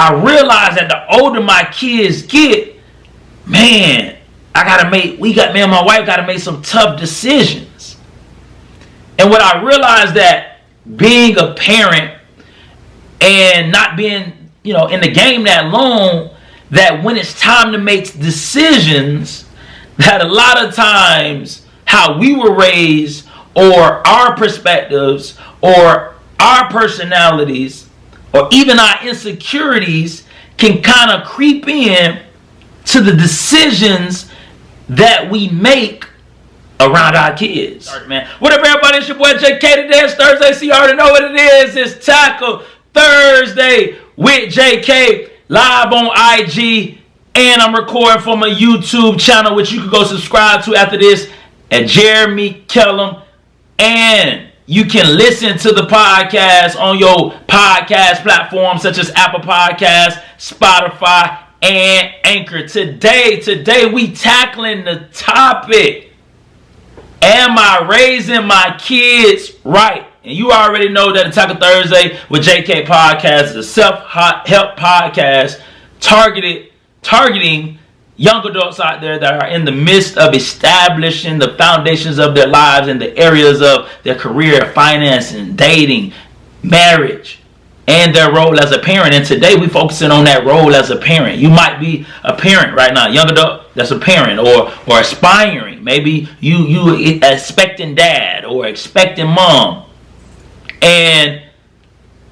I realize that the older my kids get, man, me and my wife gotta make some tough decisions. And what I realized that being a parent and not being, in the game that long, that when it's time to make decisions, that a lot of times how we were raised or our perspectives or our personalities or even our insecurities can kind of creep in to the decisions that we make around our kids. All right, man. What up, everybody? It's your boy JK. Today is Thursday, so you already know what it is. It's Tackle Thursday with JK, live on IG, and I'm recording from a YouTube channel, which you can go subscribe to after this at Jeremy Kellem. And you can listen to the podcast on your podcast platforms such as Apple Podcasts, Spotify, and Anchor. Today we tackling the topic, am I raising my kids right? And you already know that the Tackle Thursday with JK podcast is a self-help podcast targeting young adults out there that are in the midst of establishing the foundations of their lives in the areas of their career, financing, dating, marriage, and their role as a parent. And today we're focusing on that role as a parent. You might be a parent right now, young adult that's a parent or aspiring. Maybe you expecting dad or expecting mom. And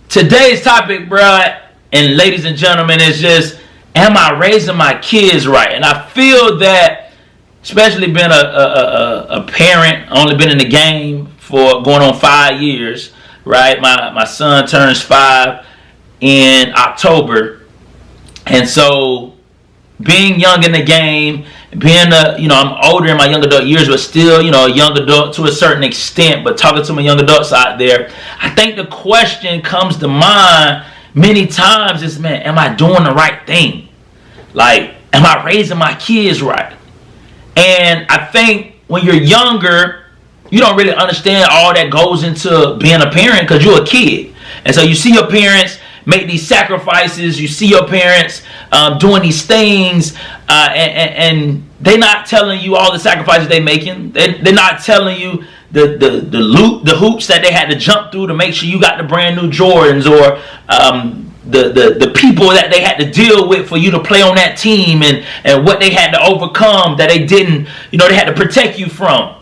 today's topic, bruh, and ladies and gentlemen, is just, am I raising my kids right? And I feel that, especially being a parent, only been in the game for going on 5 years, right? My son turns 5 in October. And so being young in the game, being I'm older in my young adult years, but still, a young adult to a certain extent, but talking to my young adults out there, I think the question comes to mind many times is, man, am I doing the right thing? Like, am I raising my kids right? And I think when you're younger, you don't really understand all that goes into being a parent because you're a kid. And so you see your parents make these sacrifices. You see your parents doing these things, and they're not telling you all the sacrifices they're making. They're not telling you the hoops that they had to jump through to make sure you got the brand new Jordans, or the people that they had to deal with for you to play on that team, and what they had to overcome that they didn't, they had to protect you from.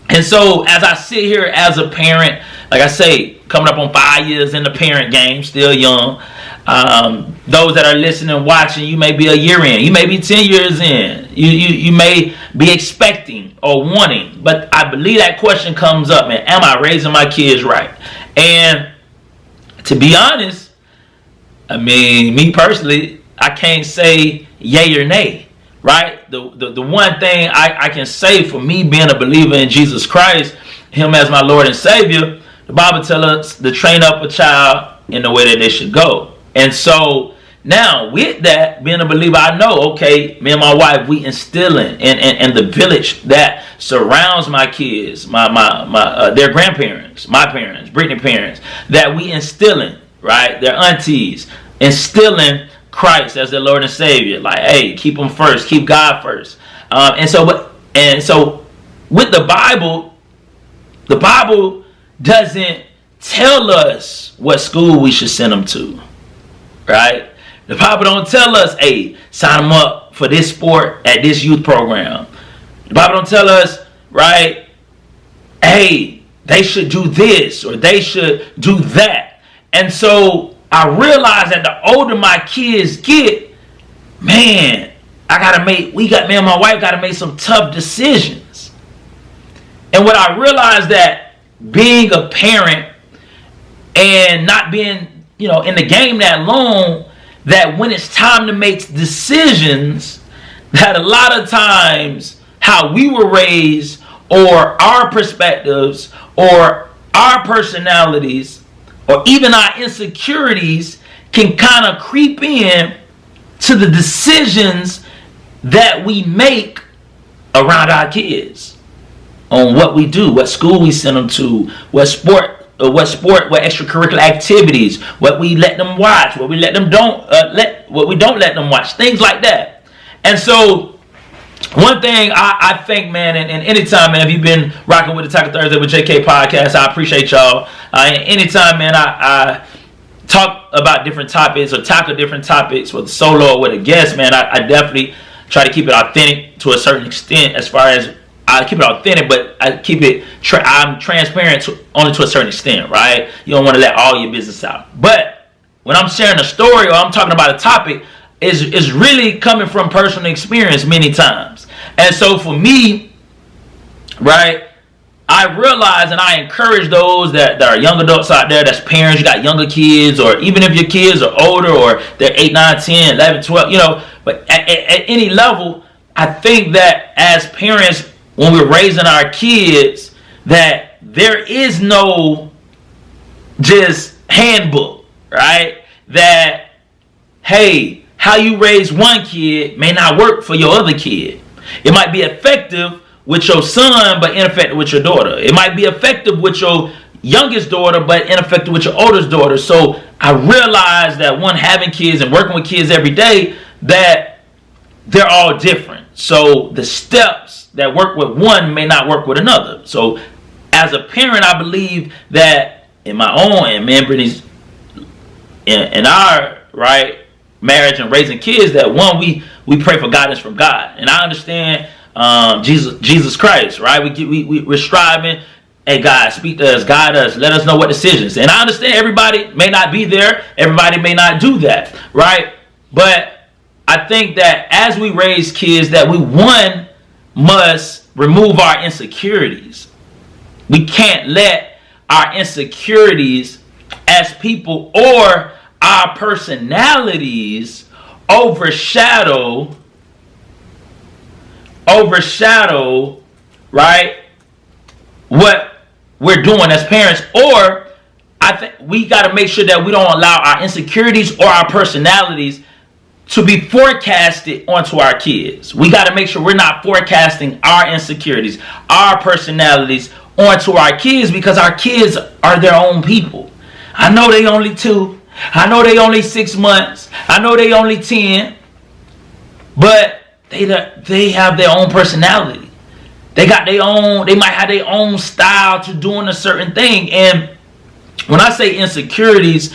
And so as I sit here as a parent, like I say, coming up on 5 years in the parent game, still young. Those that are listening and watching, you may be a year in, you may be 10 years in, you may be expecting or wanting, but I believe that question comes up, man, am I raising my kids right? And to be honest, I mean, me personally, I can't say yay or nay, right? The one thing I can say for me being a believer in Jesus Christ, Him as my Lord and Savior, the Bible tells us to train up a child in the way that they should go. And so now with that, being a believer, I know, okay, me and my wife, we instilling in the village that surrounds my kids, their grandparents, my parents, Brittany's parents, that we instilling, right? Their aunties, instilling Christ as their Lord and Savior. Like, hey, keep them first, keep God first. And so with the Bible doesn't tell us what school we should send them to, right? The Bible don't tell us, hey, sign them up for this sport at this youth program. The Bible don't tell us, right, hey, they should do this or they should do that. And so I realize that the older my kids get, man, me and my wife gotta make some tough decisions. And what I realized that being a parent and not being, in the game that long, that when it's time to make decisions, that a lot of times how we were raised or our perspectives or our personalities or even our insecurities can kind of creep in to the decisions that we make around our kids, on what we do, what school we send them to, what sport what extracurricular activities, what we let them watch, what we don't let them watch, things like that. And so one thing I think, man, and anytime, man, if you've been rocking with the Tackle Thursday with JK podcast, I appreciate y'all. Anytime, man, I talk about different topics or tackle different topics with a solo or with a guest, man, I definitely try to keep it authentic to a certain extent. As far as I keep it authentic, but I keep it I'm transparent only to a certain extent, right? You don't want to let all your business out. But when I'm sharing a story or I'm talking about a topic, is really coming from personal experience many times. And so for me, right, I realize and I encourage those that are young adults out there, that's parents, you got younger kids, or even if your kids are older or they're 8, 9, 10, 11, 12, but at any level, I think that as parents, when we're raising our kids, that there is no just handbook, right? That, hey, how you raise one kid may not work for your other kid. It might be effective with your son, but ineffective with your daughter. It might be effective with your youngest daughter, but ineffective with your oldest daughter. So I realized that having kids and working with kids every day, that they're all different. So the steps that work with one may not work with another. So as a parent, I believe that in my own and man, Brittany's, in our marriage and raising kids, that one, we pray for guidance from God. And I understand Jesus Christ, right? We're striving. Hey, God, speak to us, guide us, let us know what decisions. And I understand everybody may not be there, everybody may not do that, right? But I think that as we raise kids, that we must remove our insecurities. We can't let our insecurities as people or our personalities overshadow, right, what we're doing as parents. Or I think we got to make sure that we don't allow our insecurities or our personalities to be forecasted onto our kids. We got to make sure we're not forecasting our insecurities, our personalities onto our kids, because our kids are their own people. I know they only 2. I know they only 6 months. I know they only 10. But they have their own personality. They might have their own style to doing a certain thing. And when I say insecurities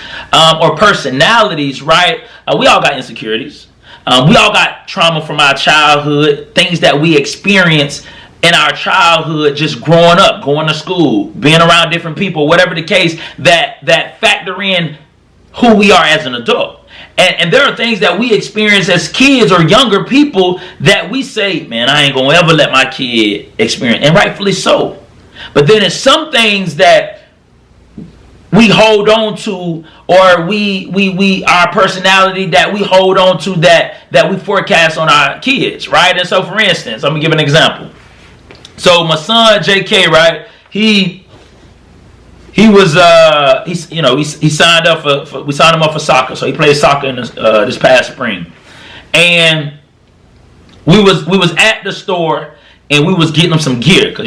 or personalities, right, we all got insecurities. We all got trauma from our childhood, things that we experience in our childhood, just growing up, going to school, being around different people, whatever the case, that factor in who we are as an adult. And there are things that we experience as kids or younger people that we say, man, I ain't going to ever let my kid experience. And rightfully so. But then there's some things that we hold on to, or we our personality that we hold on to, that we forecast on our kids, right? And so, for instance, let me give an example. So my son JK, right? He was he signed up for we signed him up for soccer. So he played soccer in this past spring, and we was at the store and we was getting him some gear, because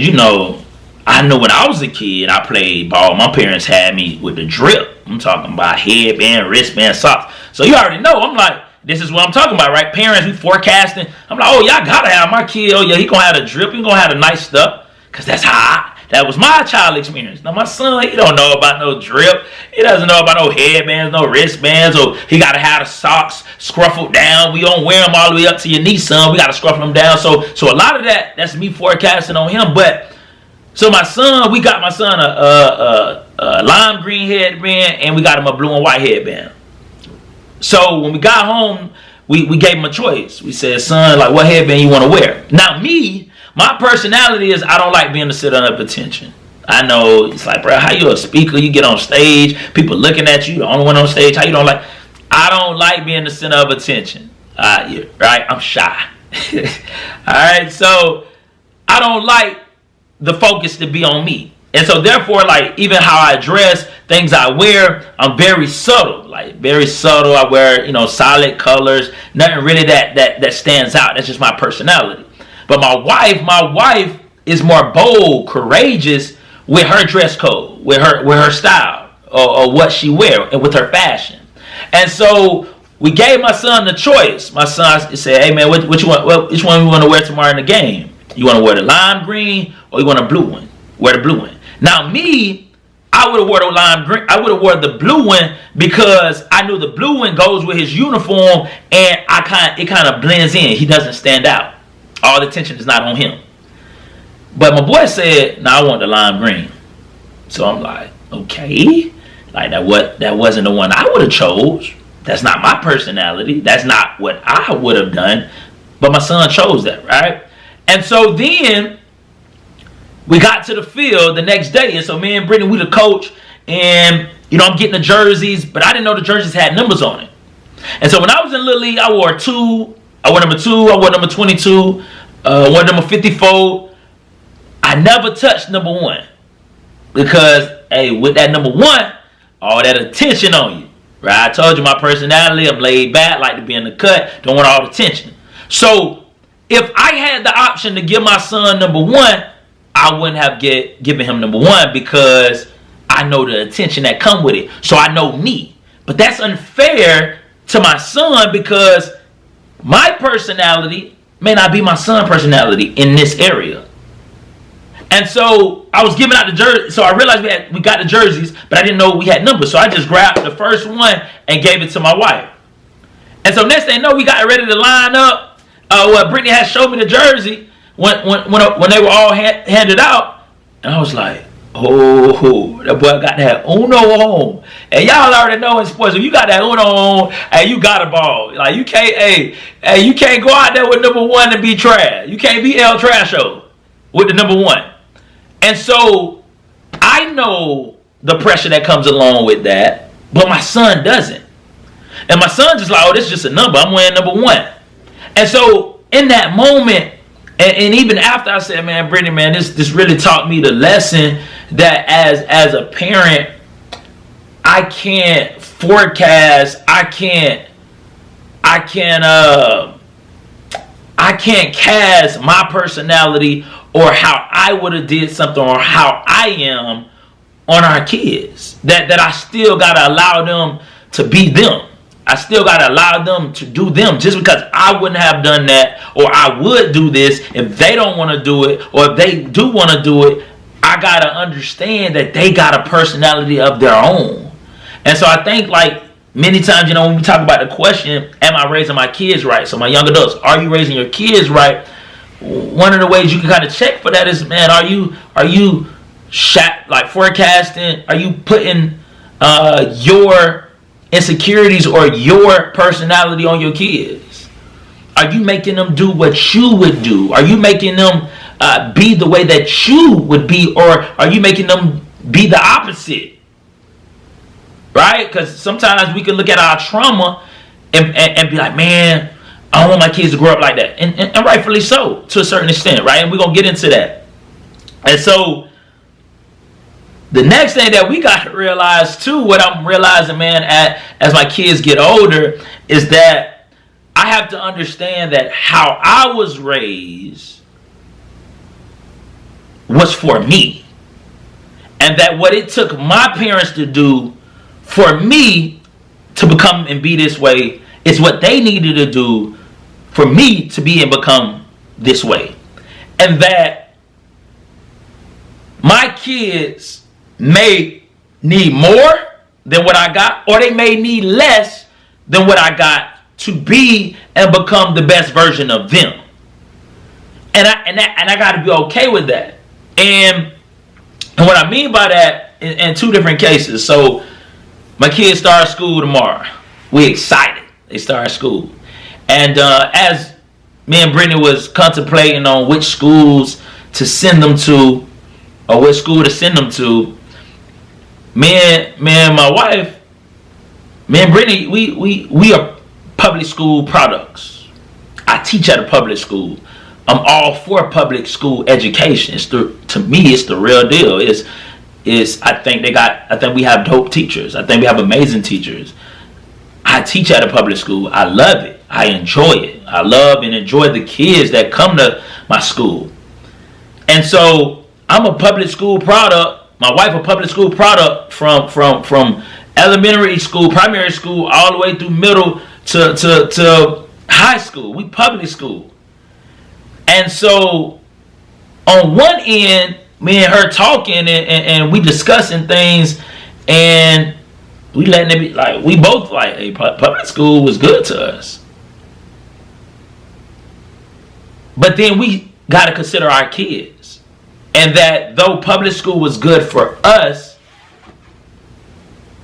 I know when I was a kid I played ball. My parents had me with the drip. I'm talking about headband, wristband, socks. So you already know. I'm like, this is what I'm talking about, right? Parents, we forecasting. I'm like, oh, y'all gotta have my kid. Oh yeah, he gonna have the drip. He gonna have the nice stuff, because that was my child experience. Now my son, he don't know about no drip. He doesn't know about no headbands, no wristbands, or he gotta have the socks scruffled down. We don't wear them all the way up to your knee, son. We gotta scruff them down. So a lot of that's me forecasting on him. But so we got my son a lime green headband, and we got him a blue and white headband. So when we got home, we gave him a choice. We said, son, like, what headband you want to wear? Now my personality is I don't like being the center of attention. I know it's like, bro, how you a speaker? You get on stage, people looking at you, the only one on stage. How you don't like? I don't like being the center of attention. Right? I'm shy. All right. So I don't like the focus to be on me. And so therefore, like, even how I dress, things I wear, I'm very subtle. Like, very subtle. I wear, solid colors. Nothing really that stands out. That's just my personality. But my wife is more bold, courageous with her dress code, with her style, or what she wear, and with her fashion. And so we gave my son the choice. My son said, "Hey man, which one? Well, which one you want to wear tomorrow in the game? You want to wear the lime green or you want a blue one? Wear the blue one." Now me, I would have wore the lime green. I would have wore the blue one because I knew the blue one goes with his uniform, and it kind of blends in. He doesn't stand out. All the attention is not on him. But my boy said, "No, I want the lime green." So I'm like, okay, like that wasn't the one I would have chose. That's not my personality. That's not what I would have done. But my son chose that, right? And so then we got to the field the next day. And so me and Brittany, we the coach. And, I'm getting the jerseys. But I didn't know the jerseys had numbers on it. And so when I was in Little League, I wore 2. I wore number 2. I wore number 22. I wore number 54. I never touched number 1. Because, hey, with that number 1, all that attention on you. Right? I told you my personality. I'm laid back, like to be in the cut, don't want all the attention. So if I had the option to give my son number 1, I wouldn't have given him number 1 because I know the attention that come with it. So I know me. But that's unfair to my son because my personality may not be my son's personality in this area. And so I was giving out the jersey. So I realized we got the jerseys, but I didn't know we had numbers. So I just grabbed the first one and gave it to my wife. And so next thing you know, we got ready to line up. Brittany had showed me the jersey when they were all handed out. And I was like, oh, that boy got that Uno on. And y'all already know in sports, if you got that Uno on, hey, you got a ball. Like you can't go out there with number 1 and be trash. You can't be El Trasho with the number 1. And so I know the pressure that comes along with that, but my son doesn't. And my son just like, oh, this is just a number. I'm wearing number 1. And so in that moment, and even after I said, man, Brittany, man, this really taught me the lesson that as a parent, I can't forecast, I can't cast my personality or how I would have did something or how I am on our kids. That I still got to allow them to be them. I still got to allow them to do them. Just because I wouldn't have done that or I would do this, if they don't want to do it or if they do want to do it, I got to understand that they got a personality of their own. And so I think like many times, when we talk about the question, am I raising my kids right? So my young adults, are you raising your kids right? One of the ways you can kind of check for that is, man, are you forecasting? Are you putting your insecurities or your personality on your kids? Are you making them do what you would do? Are you making them be the way that you would be, or are you making them be the opposite? Right? Because sometimes we can look at our trauma and be like, man, I don't want my kids to grow up like that. And rightfully so, to a certain extent, right? And we're going to get into that. And so the next thing that we got to realize too, what I'm realizing, man, as my kids get older, is that I have to understand that how I was raised was for me. And that what it took my parents to do for me to become and be this way is what they needed to do for me to be and become this way. And that my kids may need more than what I got, or they may need less than what I got to be and become the best version of them. And I got to be okay with that. And what I mean by that in 2 different cases. So my kids start school tomorrow. We excited. They start school. And as me and Brittany was contemplating on which schools to send them to, or which school to send them to, me and my wife, me and Brittany, we are public school products. I teach at a public school. I'm all for public school education. To me, it's the real deal. I think we have dope teachers. I think we have amazing teachers. I teach at a public school. I love it. I enjoy it. I love and enjoy the kids that come to my school. And so I'm a public school product My wife a public school product from elementary school, primary school, all the way through middle to high school. We public school. And so on one end, me and her talking and we discussing things, and we letting it be like, we both like, hey, public school was good to us. But then we got to consider our kids. And that though public school was good for us,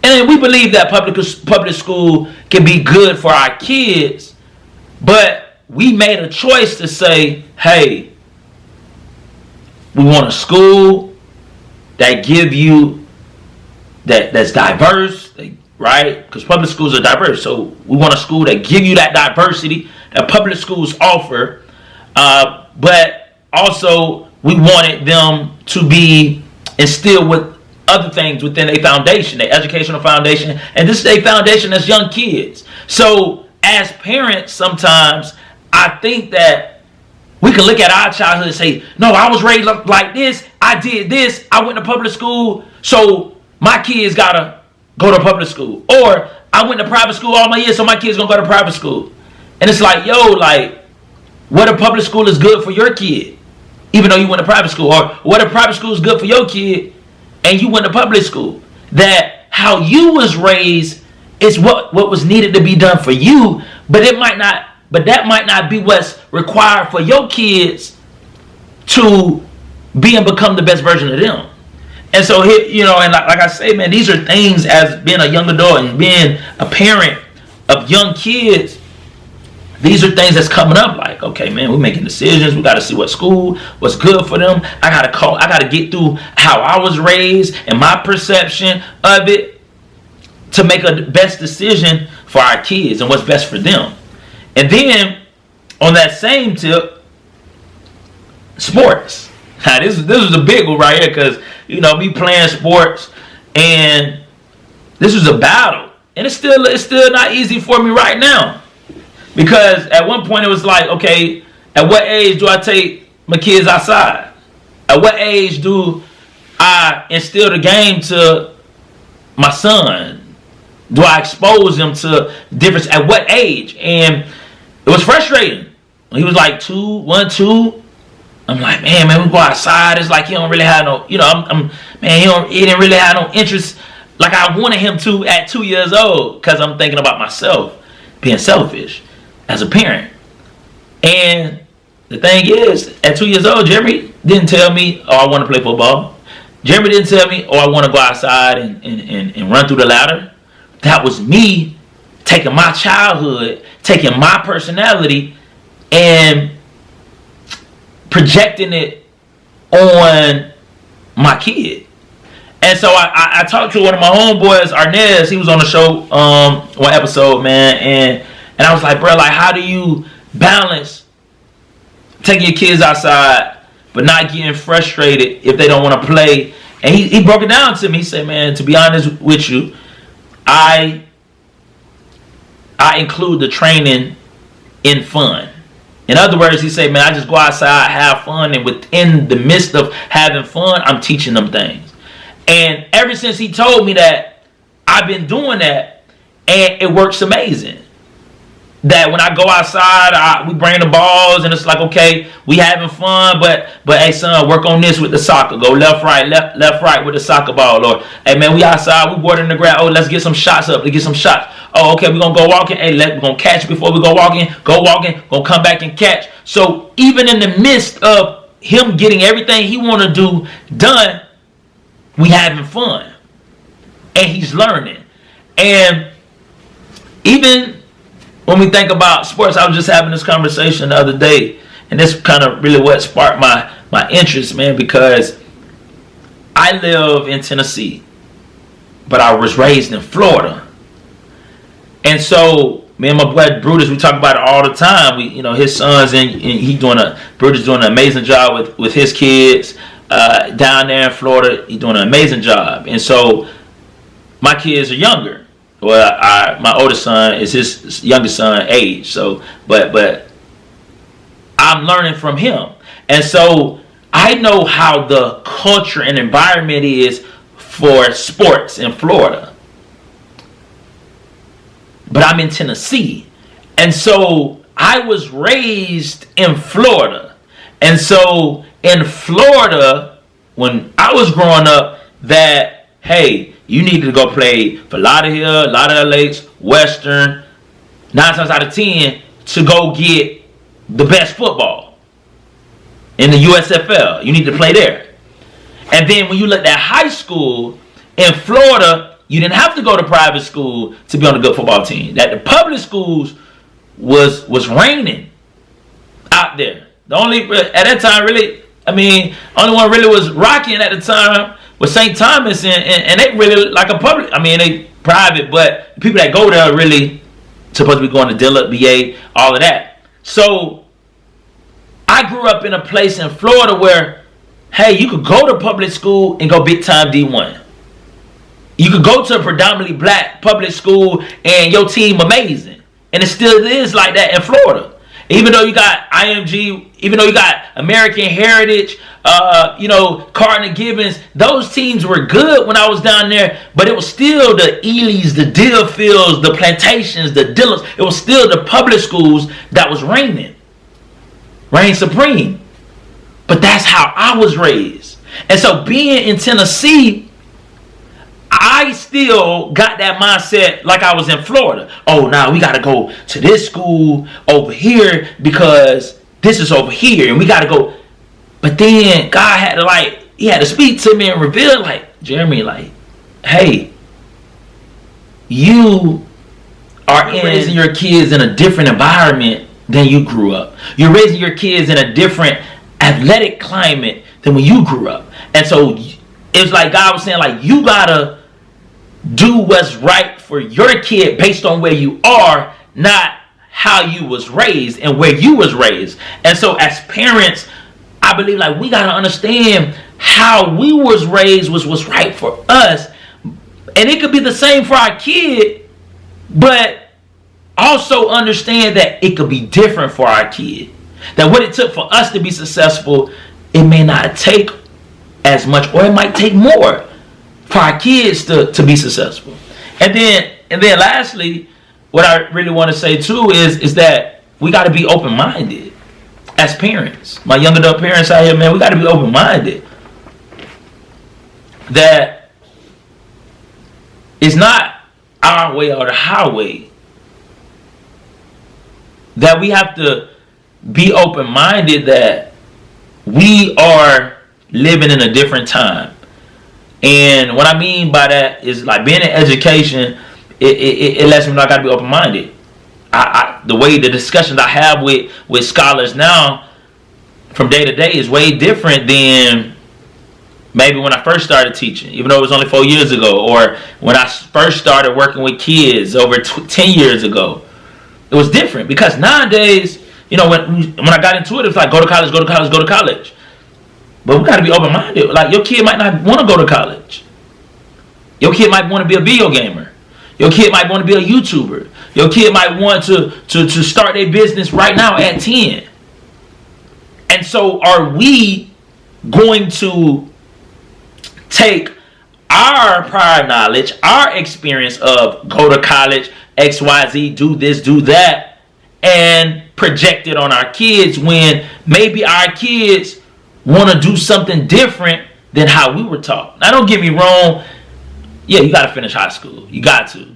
and we believe that public school can be good for our kids, but we made a choice to say, hey, we want a school that give you, that's diverse, right? Because public schools are diverse. So we want a school that give you that diversity that public schools offer, but also we wanted them to be instilled with other things within a foundation, their educational foundation, and this is a foundation as young kids. So as parents, sometimes I think that we can look at our childhood and say, no, I was raised like this, I did this, I went to public school, so my kids gotta go to public school. Or I went to private school all my years, so my kids gonna go to private school. And it's like, yo, like, what if public school is good for your kid, even though you went to private school? Or what if private school is good for your kid and you went to public school? That how you was raised is what was needed to be done for you, but that might not be what's required for your kids to be and become the best version of them. And so here, you know, and like I say, man, these are things as being a young adult and being a parent of young kids. These are things that's coming up like, okay, man, we're making decisions. We got to see what school, what's good for them. I got to get through how I was raised and my perception of it to make a best decision for our kids and what's best for them. And then on that same tip, sports. Now this was a big one right here, because, you know, me playing sports, and this was a battle. And it's still not easy for me right now. Because at one point it was like, okay, at what age do I take my kids outside? At what age do I instill the game to my son? Do I expose him to difference? At what age? And it was frustrating. He was like 1, 2. I'm like, man, we go outside. It's like he don't really have no, you know, he didn't really have no interest like I wanted him to at 2 years old, because I'm thinking about myself, being selfish as a parent. And the thing is, at 2 years old, Jeremy didn't tell me, oh, I want to play football. Jeremy didn't tell me, oh, I want to go outside and run through the ladder. That was me taking my childhood, taking my personality, and projecting it on my kid. And so I talked to one of my homeboys, Arnez. He was on the show one episode, man, and I was like, bro, like, how do you balance taking your kids outside but not getting frustrated if they don't want to play? And he broke it down to me. He said, man, to be honest with you, I include the training in fun. In other words, he said, man, I just go outside, have fun, and within the midst of having fun, I'm teaching them things. And ever since he told me that, I've been doing that, and it works amazing. That when I go outside, we bring the balls, and it's like, okay, we having fun, but hey, son, work on this with the soccer. Go left, right with the soccer ball. Or, hey, man, we outside, we watering the grass. Oh, let's get some shots up. Let's get some shots. Oh, okay, we're going to go walking. Hey, we're going to catch before we go walking. Go walking. Going to come back and catch. So even in the midst of him getting everything he want to do done, we having fun. And he's learning. And even when we think about sports, I was just having this conversation the other day, and this kind of really what sparked my interest, man, because I live in Tennessee, but I was raised in Florida. And so me and my boy Brutus, we talk about it all the time. We, you know, his sons, and Brutus doing an amazing job with his kids down there in Florida. He's doing an amazing job. And so my kids are younger. Well, my oldest son is his youngest son age. So, but I'm learning from him, and so I know how the culture and environment is for sports in Florida. But I'm in Tennessee. And so I was raised in Florida. And so in Florida, when I was growing up, that, hey, you need to go play for Lauderdale, Lakes, Western, 9 times out of 10 to go get the best football in the USFL. You need to play there. And then when you looked at high school in Florida, you didn't have to go to private school to be on a good football team. That the public schools was reigning out there. The only at that time really, only one really was rocking at the time was St. Thomas, and they really like a public. They private, but the people that go there are really supposed to be going to Dillard, BA, all of that. So I grew up in a place in Florida where, hey, you could go to public school and go big time D1. You could go to a predominantly black public school and your team amazing. And it still is like that in Florida. Even though you got IMG, even though you got American Heritage, Cardinal Gibbons, those teams were good when I was down there, but it was still the Elys, the Deerfields, the Plantations, the Dillons. It was still the public schools that was reign supreme. But that's how I was raised. And so being in Tennessee, I still got that mindset like I was in Florida. Oh, now we got to go to this school over here because this is over here and we got to go. But then God had to he had to speak to me and reveal Jeremy, hey, you are raising your kids in a different environment than you grew up. You're raising your kids in a different athletic climate than when you grew up. And so it's like God was saying, you got to do what's right for your kid based on where you are, not how you was raised and where you was raised. And so as parents, I believe we got to understand how we was raised was what's right for us. And it could be the same for our kid, but also understand that it could be different for our kid. That what it took for us to be successful, it may not take as much, or it might take more for our kids to be successful. And then lastly, what I really want to say too is that we got to be open-minded as parents. My young adult parents out here, man, we got to be open-minded. That it's not our way or the highway. That we have to be open-minded that we are living in a different time. And what I mean by that is being in education, it lets me know I got to be open-minded. The way the discussions I have with scholars now from day to day is way different than maybe when I first started teaching, even though it was only 4 years ago, or when I first started working with kids over 10 years ago. It was different because nowadays, when I got into it, it was go to college, go to college, go to college. But we got to be open-minded. Your kid might not want to go to college. Your kid might want to be a video gamer. Your kid might want to be a YouTuber. Your kid might want to start a business right now at 10. And so are we going to take our prior knowledge, our experience of go to college, XYZ, do this, do that, and project it on our kids when maybe our kids want to do something different than how we were taught? Now, don't get me wrong. Yeah, you got to finish high school. You got to,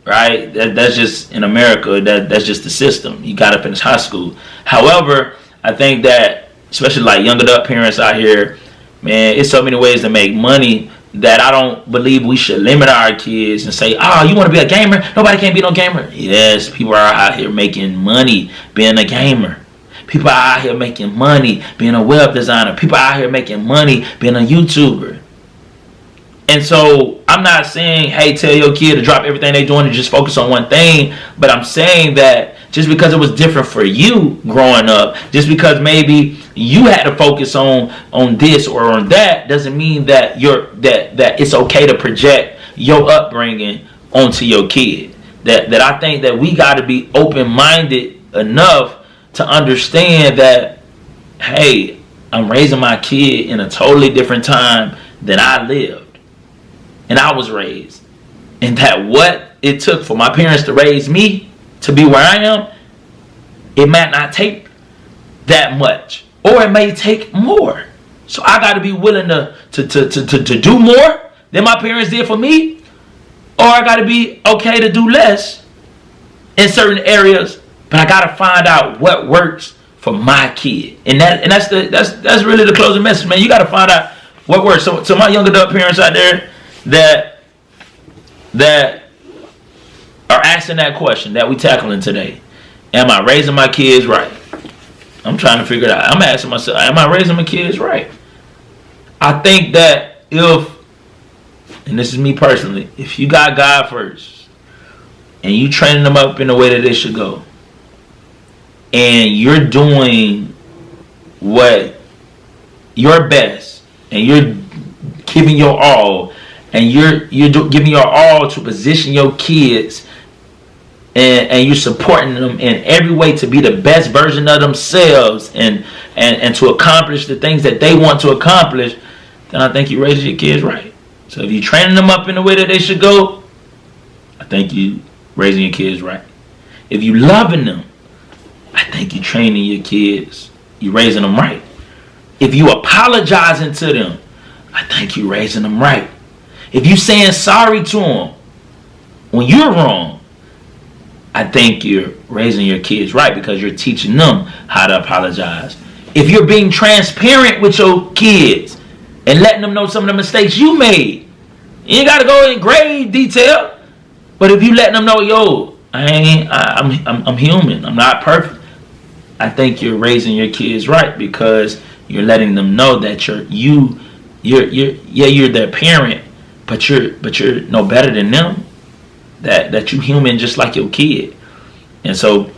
right? That's just in America. That's just the system. You got to finish high school. However, I think that especially young adult parents out here, man, it's so many ways to make money that I don't believe we should limit our kids and say, oh, you want to be a gamer? Nobody can be no gamer. Yes, people are out here making money being a gamer. People are out here making money being a web designer. People are out here making money being a YouTuber. And so I'm not saying, hey, tell your kid to drop everything they're doing and just focus on one thing. But I'm saying that just because it was different for you growing up, just because maybe you had to focus on this or on that, doesn't mean that that it's okay to project your upbringing onto your kid. That I think that we got to be open-minded enough to understand that, hey, I'm raising my kid in a totally different time than I lived. and I was raised. And that what it took for my parents to raise me to be where I am, it might not take that much. Or it may take more. So I got to be willing to do more than my parents did for me. Or I got to be okay to do less in certain areas. But I got to find out what works for my kid. And that's really the closing message, man. You got to find out what works. So my young adult parents out there that are asking that question that we tackling today. Am I raising my kids right? I'm trying to figure it out. I'm asking myself, am I raising my kids right? I think that if, and this is me personally, if you got God first and you training them up in the way that they should go, and you're doing what your best, and you're giving your all, and you're giving your all to position your kids, and you're supporting them in every way to be the best version of themselves, and to accomplish the things that they want to accomplish, then I think you raising your kids right. So if you're training them up in the way that they should go, I think you raising your kids right. If you loving them, I think you training your kids, you raising them right. If you apologizing to them, I think you raising them right. If you saying sorry to them when you're wrong, I think you're raising your kids right, because you're teaching them how to apologize. If you're being transparent with your kids and letting them know some of the mistakes you made, you ain't got to go in grave detail, but if you letting them know, yo, I'm human, I'm not perfect, I think you're raising your kids right, because you're letting them know that you're their parent, but you're no better than them. That you human just like your kid. And so,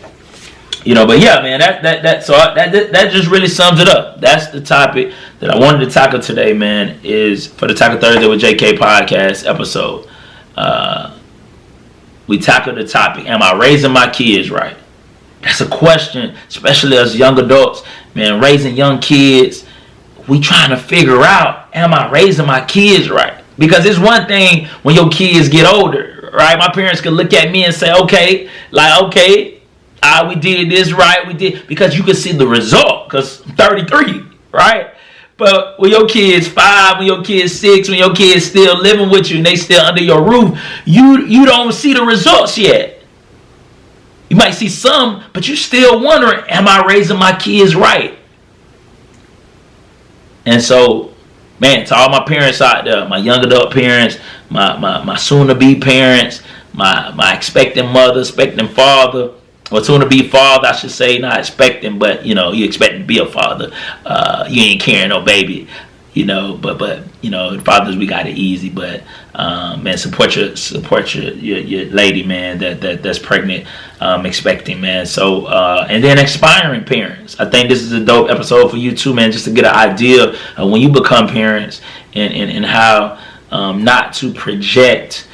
but yeah, man, that just really sums it up. That's the topic that I wanted to tackle today, man, is for the Tackle Thursday with JK podcast episode. We tackled the topic, am I raising my kids right? That's a question, especially as young adults, man, raising young kids. We trying to figure out, am I raising my kids right? Because it's one thing when your kids get older, right? My parents could look at me and say, okay, we did this right, we did, because you can see the result, because I'm 33, right? But when your kid's 5, when your kid's 6, when your kid's still living with you and they still under your roof, you don't see the results yet. You might see some, but you're still wondering, am I raising my kids right? And so, man, to all my parents out there, my young adult parents, my soon-to-be parents, my expecting mother, expecting father, or soon-to-be father, I should say, not expecting, but, you expecting to be a father. You ain't carrying no baby, but fathers, we got it easy, but, man, support your lady, man, that's pregnant, expecting, man. So, and then aspiring parents. I think this is a dope episode for you too, man, just to get an idea of when you become parents and how, not to project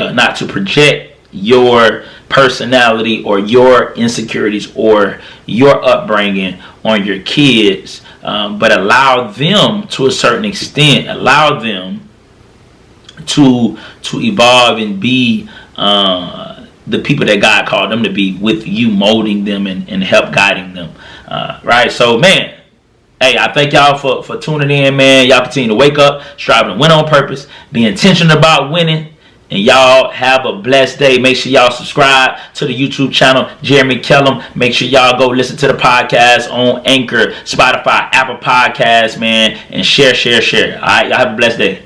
not to project your personality or your insecurities or your upbringing on your kids, but allow them to a certain extent, allow them to evolve and be the people that God called them to be, with you molding them and help guiding them, right? So, man, hey, I thank y'all for tuning in, man. Y'all continue to wake up, strive to win on purpose, be intentional about winning, and y'all have a blessed day. Make sure y'all subscribe to the YouTube channel, Jeremy Kellem. Make sure y'all go listen to the podcast on Anchor, Spotify, Apple Podcasts, man, and share. All right, y'all have a blessed day.